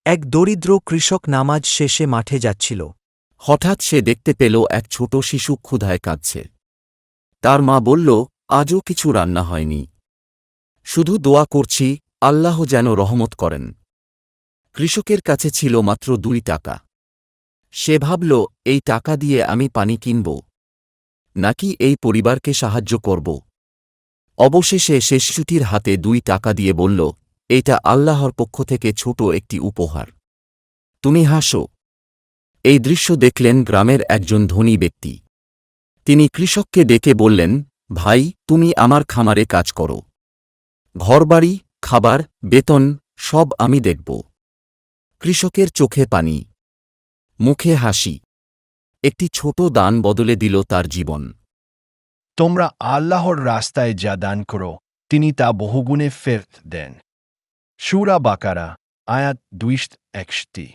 এক দরিদ্র কৃষক নামাজ শেষে মাঠে যাচ্ছিল। হঠাৎ সে দেখতে পেল এক ছোট শিশু ক্ষুধায় কাঁদছে। তার মা বলল, আজও কিছু রান্না হয়নি, শুধু দোয়া করছি আল্লাহ যেন রহমত করেন। কৃষকের কাছে ছিল মাত্র 2 টাকা। সে ভাবল, এই টাকা দিয়ে আমি পানি কিনব, নাকি এই পরিবারকে সাহায্য করব। অবশেষে সে শিশুটির হাতে 2 টাকা দিয়ে বলল, এটা আল্লাহর পক্ষ থেকে ছোট একটি উপহার, তুমি হাসো। এই দৃশ্য দেখলেন গ্রামের একজন ধনী ব্যক্তি। তিনি কৃষককে ডেকে বললেন, ভাই, তুমি আমার খামারে কাজ করো, ঘরবাড়ি, খাবার, বেতন সব আমি দেখব। কৃষকের চোখে পানি, মুখে হাসি। একটি ছোট দান বদলে দিল তার জীবন। তোমরা আল্লাহর রাস্তায় যা দান করো, তিনি তা বহুগুণে ফেরত দেন। সূরা বাকারা, আয়াত 261।